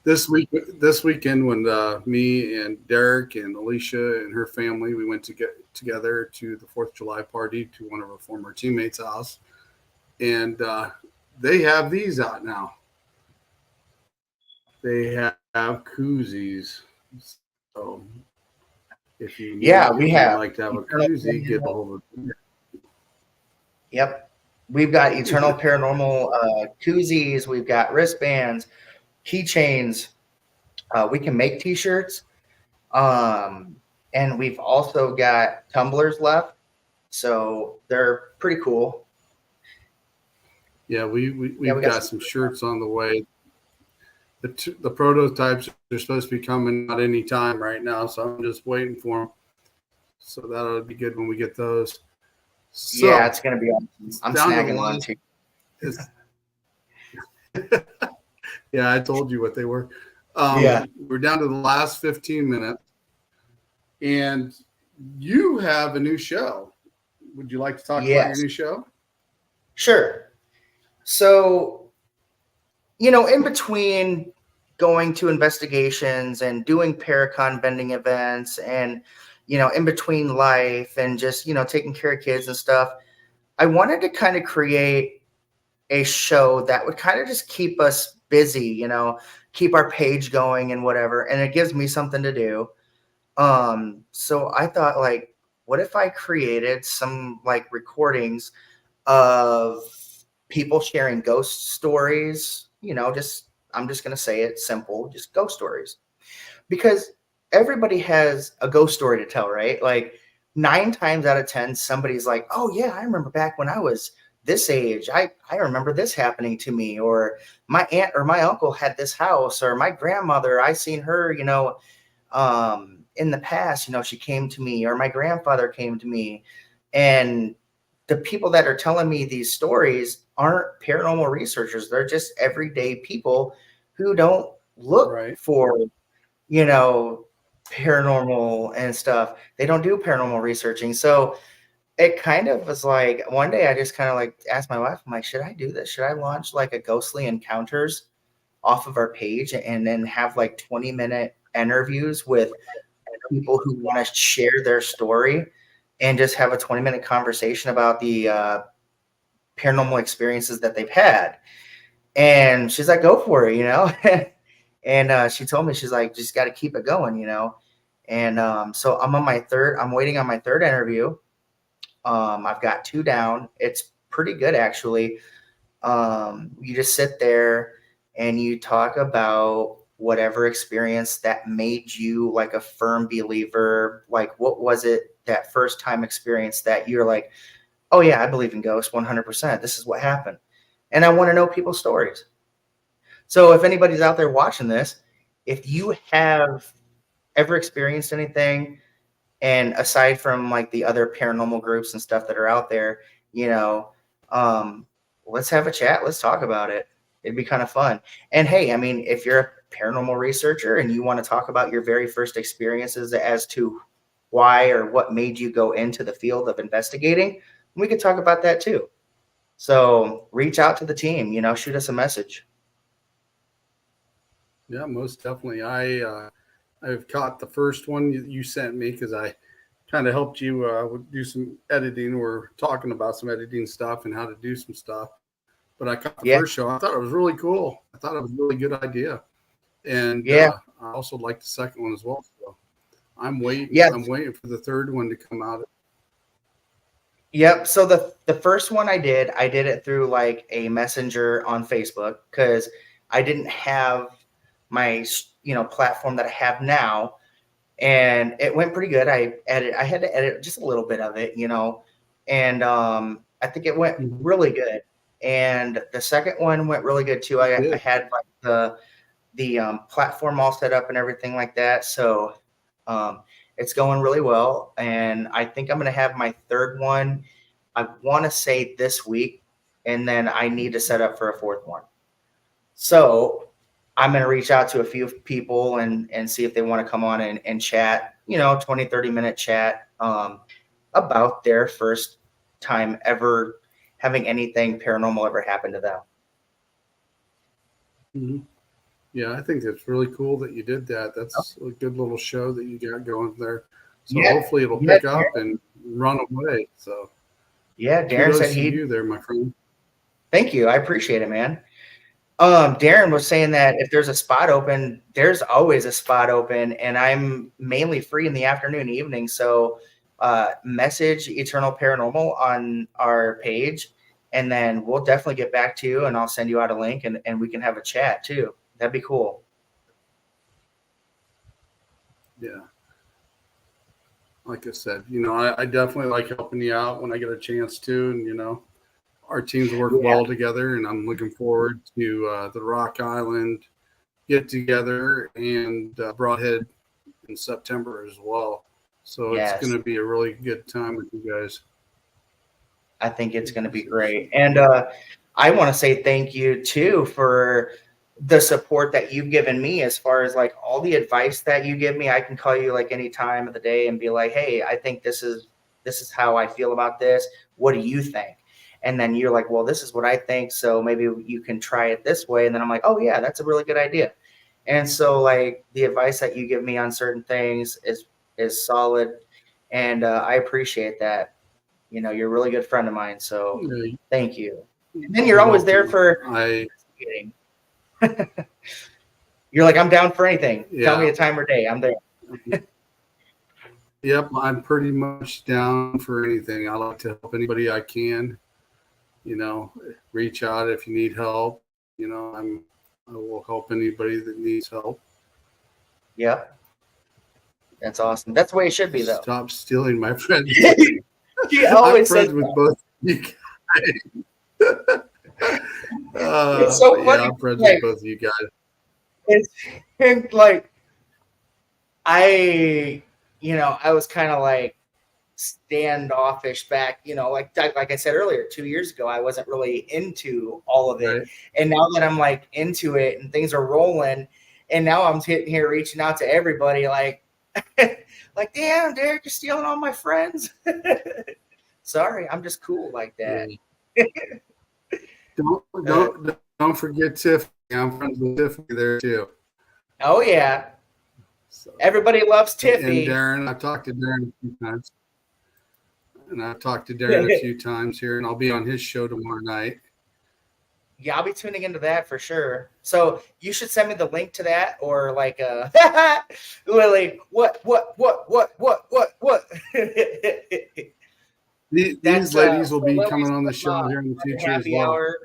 this weekend when me and Derek and Alicia and her family, we went to get together to the 4th of July party to one of our former teammates' house. And they have these out now. They have koozies. So if you like to have a koozie, get a hold of it. Yep. We've got Eternal Paranormal koozies. We've got wristbands, keychains. We can make t-shirts. And we've also got tumblers left. So they're pretty cool. Yeah, we've got some shirts on the way. The prototypes are supposed to be coming out any time right now, so I'm just waiting for them. So that'll be good when we get those. So, yeah, it's going to be awesome. I'm snagging one too. Yeah, I told you what they were. We're down to the last 15 minutes, and you have a new show. Would you like to talk about your new show? Sure. So, in between going to investigations and doing Paracon vending events and, in between life and just, taking care of kids and stuff, I wanted to kind of create a show that would kind of just keep us busy, keep our page going and whatever. And it gives me something to do. So I thought, like, what if I created some like recordings of people sharing ghost stories, I'm just going to say it simple, just ghost stories, because everybody has a ghost story to tell, right? Like 9 times out of 10, somebody's like, oh yeah, I remember back when I was this age, I remember this happening to me, or my aunt or my uncle had this house, or my grandmother, I seen her, in the past, she came to me, or my grandfather came to me. And the people that are telling me these stories aren't paranormal researchers. They're just everyday people who don't look for, paranormal and stuff. They don't do paranormal researching. So it kind of was like one day I just kind of like asked my wife, I'm like, should I do this? Should I launch like a ghostly encounters off of our page and then have like 20-minute interviews with people who want to share their story and just have a 20-minute conversation about the paranormal experiences that they've had? And she's like, go for it, and she told me, she's like, just got to keep it going. And so I'm waiting on my third interview. I've got 2 down. It's pretty good, actually. You just sit there and you talk about whatever experience that made you like a firm believer. Like, what was it, that first time experience that you're like, oh yeah, I believe in ghosts 100%. This is what happened. And I want to know people's stories. So if anybody's out there watching this, if you have ever experienced anything, and aside from like the other paranormal groups and stuff that are out there, let's have a chat. Let's talk about it. It'd be kind of fun. And hey, I mean, if you're a paranormal researcher and you want to talk about your very first experiences as to why or what made you go into the field of investigating, we could talk about that too. So reach out to the team, shoot us a message. Yeah, most definitely. I've caught the first one you sent me because I kind of helped you do some editing. We're talking about some editing stuff and how to do some stuff. But I caught the first show. I thought it was really cool. I thought it was a really good idea. And I also liked the second one as well. So I'm waiting. Yeah. I'm waiting for the third one to come out. Yep. So the first one I did it through like a messenger on Facebook because I didn't have my platform that I have now, and it went pretty good. I had to edit just a little bit of it, and I think it went really good. And the second one went really good too. I had like the platform all set up and everything like that. So it's going really well. And I think I'm going to have my third one, I want to say this week, and then I need to set up for a fourth one. So I'm going to reach out to a few people and see if they want to come on and chat, 20, 30-minute chat about their first time ever having anything paranormal ever happen to them. Mm-hmm. Yeah, I think it's really cool that you did that. That's a good little show that you got going there. So hopefully it'll pick up and run away. So Darren said you there, my friend. Thank you. I appreciate it, man. Darren was saying that if there's a spot open, there's always a spot open, and I'm mainly free in the afternoon, evening. So message Eternal Paranormal on our page, and then we'll definitely get back to you, and I'll send you out a link, and we can have a chat too. That'd be cool. Yeah. Like I said, I definitely like helping you out when I get a chance to, and, our teams work well together, and I'm looking forward to the Rock Island get together and Broadhead in September as well. So it's going to be a really good time with you guys. I think it's going to be great. And I want to say thank you too for the support that you've given me as far as like all the advice that you give me. I can call you like any time of the day and be like, hey, I think this is how I feel about this. What do you think? And then you're like, well, this is what I think. So maybe you can try it this way. And then I'm like, oh yeah, that's a really good idea. And so like the advice that you give me on certain things is solid. And I appreciate that. You're a really good friend of mine. So thank you. And then you're always there for investigating. You're like, I'm down for anything. Tell me a time or day. I'm there. Yep, I'm pretty much down for anything. I like to help anybody I can. Reach out if you need help. I will help anybody that needs help. Yep. That's awesome. That's the way it should be, though. Stop stealing my friends. She always I'm friends with both you guys. It's so funny. I'm friends with both of you guys. It's like I was kind of like standoffish back, like I said earlier, 2 years ago, I wasn't really into all of it. Right. And now that I'm like into it and things are rolling, and now I'm sitting here reaching out to everybody like, Like, damn, Derek, you're stealing all my friends. Sorry, I'm just cool like that. Yeah. Don't forget Tiffany. I'm friends with Tiffany there too. Oh yeah, So, everybody loves and Tiffy. Darren, I've talked to Darren a few times. And I've talked to Darren a few times here, and I'll be on his show tomorrow night. Yeah, I'll be tuning into that for sure. So you should send me the link to that, or like Lily, what? These ladies will be coming on the show here in the future as Happy well. Hour.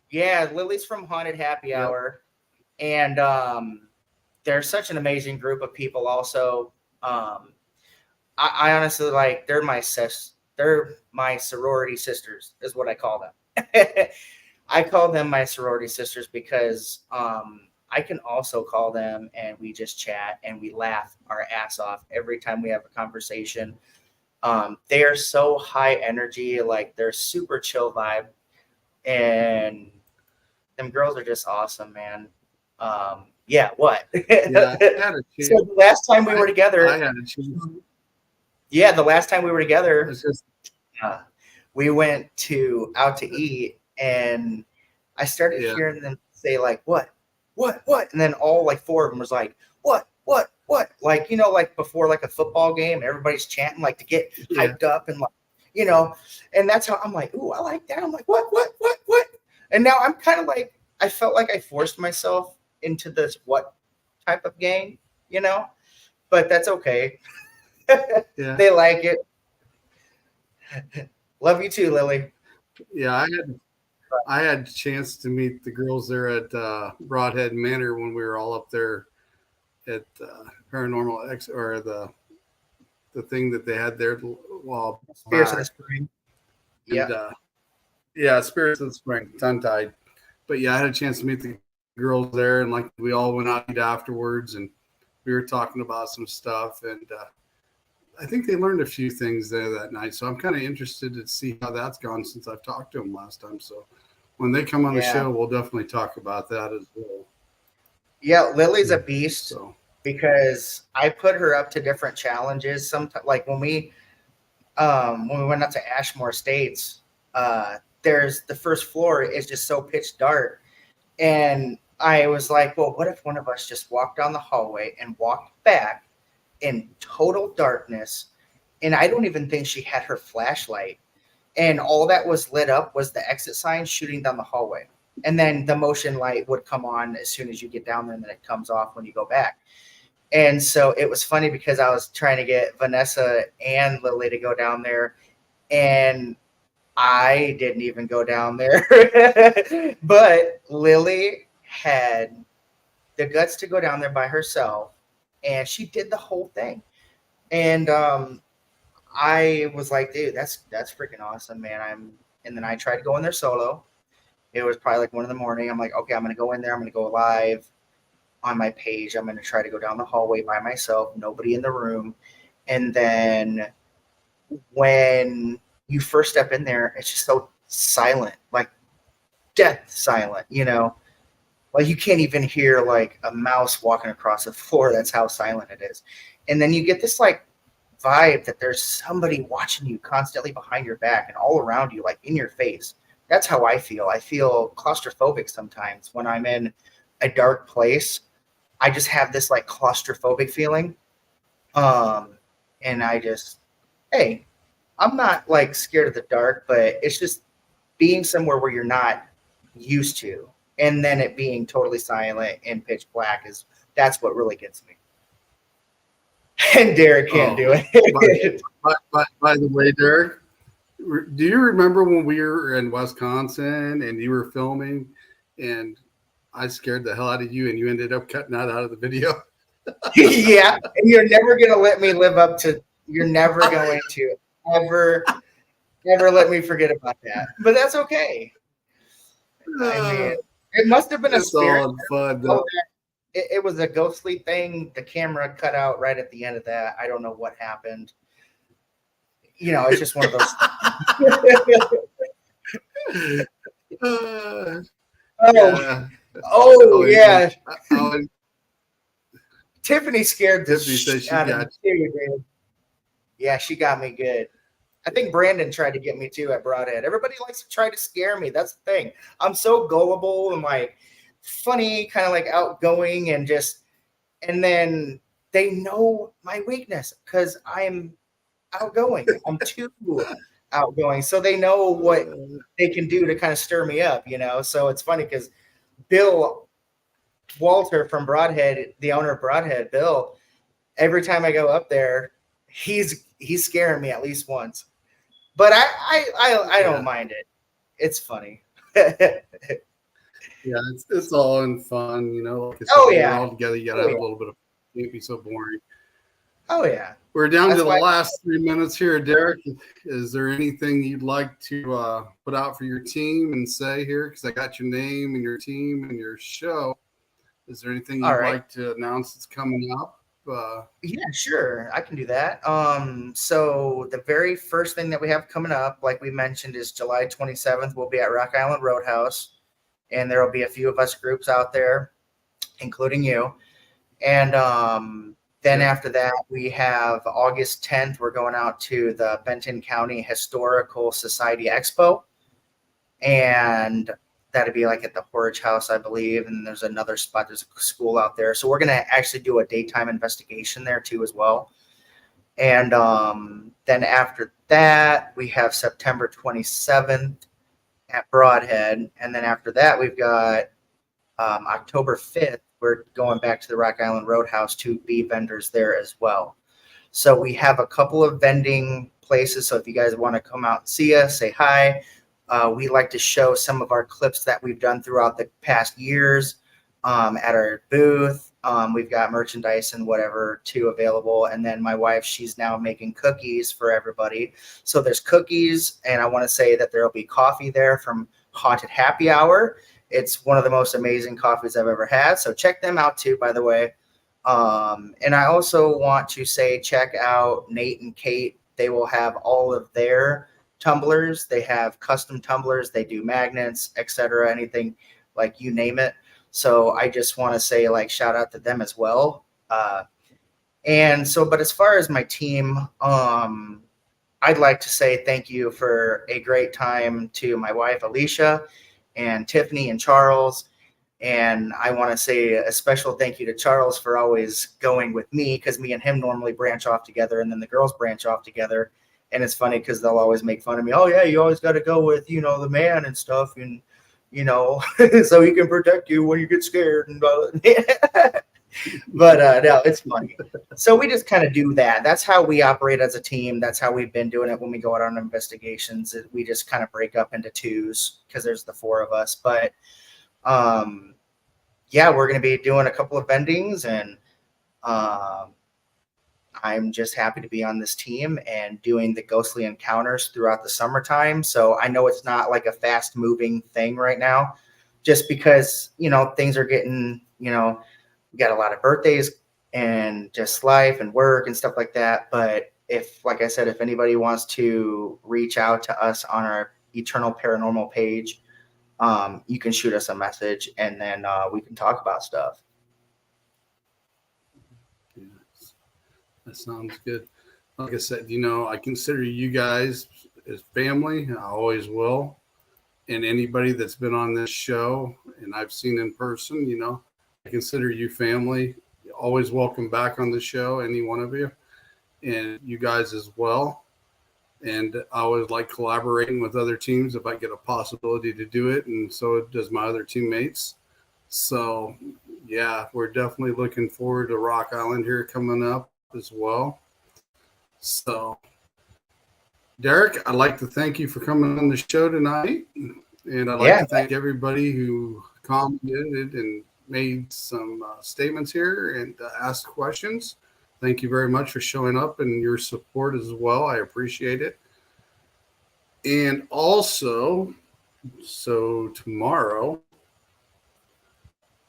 Yeah, Lily's from Haunted Happy Hour, and they're such an amazing group of people. Also, I honestly like they're my sorority sisters is what I call them. I call them my sorority sisters because I can also call them and we just chat and we laugh our ass off every time we have a conversation. They are so high energy, like they're super chill vibe, and them girls are just awesome, man. Yeah, what? Yeah, so the last time we were together, I had a chance. Yeah, the last time we were together, Just, we went out to eat, and I started hearing them say like, what, and then all like four of them was like, what, like, you know, like before like a football game, everybody's chanting like to get hyped up and like, you know, and that's how I'm like, ooh, I like that. I'm like, what, and now I'm kind of like, I felt like I forced myself into this what type of game, you know, but that's okay. They like it. Love you too, Lily. Yeah, I had a chance to meet the girls there at Broadhead Manor when we were all up there at Paranormal X, or the thing that they had there while Spirits of the Spring. Spirits of the Spring, tongue-tied. But yeah, I had a chance to meet the girls there, and like we all went out to eat afterwards, and we were talking about some stuff, and I think they learned a few things there that night. So I'm kind of interested to see how that's gone since I've talked to them last time. So when they come on the show, we'll definitely talk about that as well. Yeah, Lily's a beast because I put her up to different challenges. Sometimes, like when we went up to Ashmore Estates, there's the first floor is just so pitch dark, and I was like, well, what if one of us just walked down the hallway and walked back in total darkness, and I don't even think she had her flashlight, and all that was lit up was the exit sign shooting down the hallway, and then the motion light would come on as soon as you get down there, and then it comes off when you go back. And so it was funny because I was trying to get Vanessa and Lily to go down there, and I didn't even go down there. But Lily had the guts to go down there by herself, and she did the whole thing. And I was like, dude, that's freaking awesome, man. And then I tried to go in there solo. It was probably like 1 a.m. I'm like, okay, I'm gonna go in there. I'm gonna go live on my page. I'm gonna try to go down the hallway by myself, nobody in the room. And then when you first step in there, it's just so silent, like death silent, you know. Like you can't even hear like a mouse walking across the floor. That's how silent it is. And then you get this like vibe that there's somebody watching you constantly behind your back and all around you, like in your face. That's how I feel. I feel claustrophobic sometimes when I'm in a dark place. I just have this like claustrophobic feeling. And I just, hey, I'm not like scared of the dark, but it's just being somewhere where you're not used to. And then it being totally silent and pitch black that's what really gets me. And Derek can't do it. By the way, Derek, do you remember when we were in Wisconsin and you were filming and I scared the hell out of you and you ended up cutting that out of the video? Yeah. And you're never going to let me live up to, you're never going to ever let me forget about that. But that's okay. I mean, it must have been a spirit. All fun, though. It was a ghostly thing. The camera cut out right at the end of that. I don't know what happened. You know, it's just one of those. Yeah. Tiffany scared the Tiffany says she out of got me too, dude. Yeah, she got me good. I think Brandon tried to get me too at Broadhead. Everybody likes to try to scare me. That's the thing. I'm so gullible and like funny, kind of like outgoing, and then they know my weakness because I'm outgoing. I'm too outgoing. So they know what they can do to kind of stir me up, you know? So it's funny because Bill Walter from Broadhead, the owner of Broadhead, Bill, every time I go up there, he's scaring me at least once. But I don't mind it. It's funny. Yeah, it's all in fun, you know. Like I said, Oh when you're yeah. all together, you gotta Oh have yeah. a little bit of. Can't be so boring. Oh yeah. We're down That's to the why. last 3 minutes here, Derek. Is there anything you'd like to put out for your team and say here? Because I got your name and your team and your show. Is there anything All you'd right. like to announce that's coming up? Yeah, sure. I can do that. So the very first thing that we have coming up, like we mentioned, is July 27th. We'll be at Rock Island Roadhouse, and there will be a few of us groups out there, including you. And then after that, we have August 10th. We're going out to the Benton County Historical Society Expo, and that'd be like at the Porridge House, I believe. And there's another spot. There's a school out there, so we're gonna actually do a daytime investigation there too as well. And then after that, we have September 27th at Broadhead, and then after that, we've got October 5th. We're going back to the Rock Island Roadhouse to be vendors there as well. So we have a couple of vending places. So if you guys want to come out and see us, say hi. We like to show some of our clips that we've done throughout the past years at our booth. We've got merchandise and whatever too available. And then my wife, she's now making cookies for everybody. So there's cookies, and I want to say that there'll be coffee there from Haunted Happy Hour. It's one of the most amazing coffees I've ever had. So check them out too, by the way. And I also want to say, check out Nate and Kate. They will have all of their tumblers. They have custom tumblers. They do magnets, etc. Anything, like you name it. So I just want to say, like, shout out to them as well. And so, but as far as my team, I'd like to say thank you for a great time to my wife, Alicia, and Tiffany and Charles. And I want to say a special thank you to Charles for always going with me, because me and him normally branch off together, and then the girls branch off together. And it's funny because they'll always make fun of me. Oh yeah, you always got to go with, the man and stuff, and so he can protect you when you get scared and but no, it's funny. So we just kind of do that. That's how we operate as a team. That's how we've been doing it when we go out on investigations. We just kind of break up into twos because there's the four of us. But yeah, we're going to be doing a couple of vendings, and I'm just happy to be on this team and doing the ghostly encounters throughout the summertime. So I know it's not like a fast moving thing right now, just because, things are getting, we got a lot of birthdays and just life and work and stuff like that. But like I said, if anybody wants to reach out to us on our Eternal Paranormal page, you can shoot us a message, and then we can talk about stuff. Yes, that sounds good. Like I said, I consider you guys as family. I always will. And anybody that's been on this show and I've seen in person, I consider you family. You're always welcome back on the show, any one of you, and you guys as well. And I always like collaborating with other teams if I get a possibility to do it, and so does my other teammates. So, yeah, we're definitely looking forward to Rock Island here coming up as well. So, Derek, I'd like to thank you for coming on the show tonight, and I'd like to thank everybody who commented and made some statements here and asked questions. Thank you very much for showing up and your support as well. I appreciate it. And also, so tomorrow,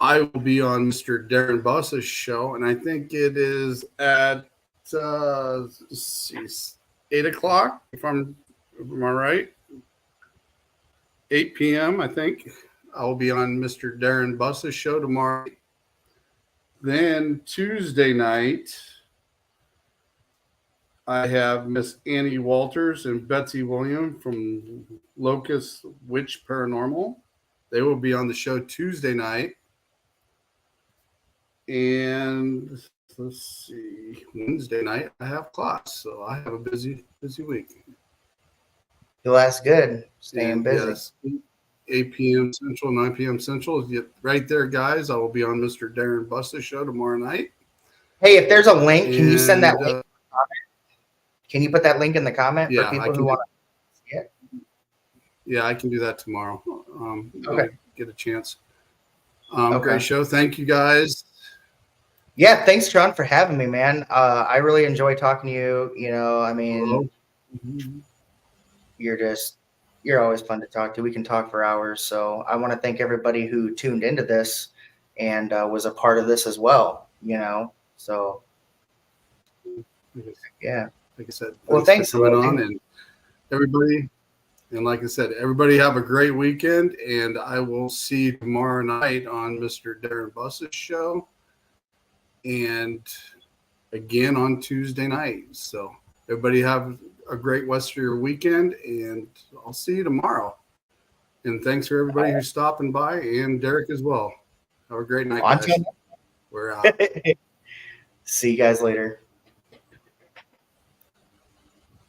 I will be on Mr. Darren Buss's show, and I think it is at 8 o'clock, am I right? 8 p.m., I think. I'll be on Mr. Darren Buss's show tomorrow. Then Tuesday night, I have Miss Annie Walters and Betsy William from Locust Witch Paranormal. They will be on the show Tuesday night. And let's see, Wednesday night I have class, so I have a busy week. Well, that's good. Staying And busy. yes, 8 p.m. Central, 9 p.m. Central. Right there, guys. I will be on Mr. Darren Busta's show tomorrow night. Hey, if there's a link, can you send that And, link? Can you put that link in the comment yeah, for people who want to see it? Yeah, I can do that tomorrow. Okay. Get a chance. Okay. Great show. Thank you, guys. Yeah, thanks, John, for having me, man. I really enjoy talking to you. You know, I mean, Hello. you're always fun to talk to. We can talk for hours. So I want to thank everybody who tuned into this and was a part of this as well. You know, so yeah. Like I said, Well, thanks thanks for coming on, and everybody. And like I said, everybody have a great weekend, and I will see you tomorrow night on Mr. Darren Buss's show, and again on Tuesday night. So everybody have a great rest of your weekend, and I'll see you tomorrow. And thanks for everybody who's stopping by, and Derek as well. Have a great night, guys. We're out. See you guys later.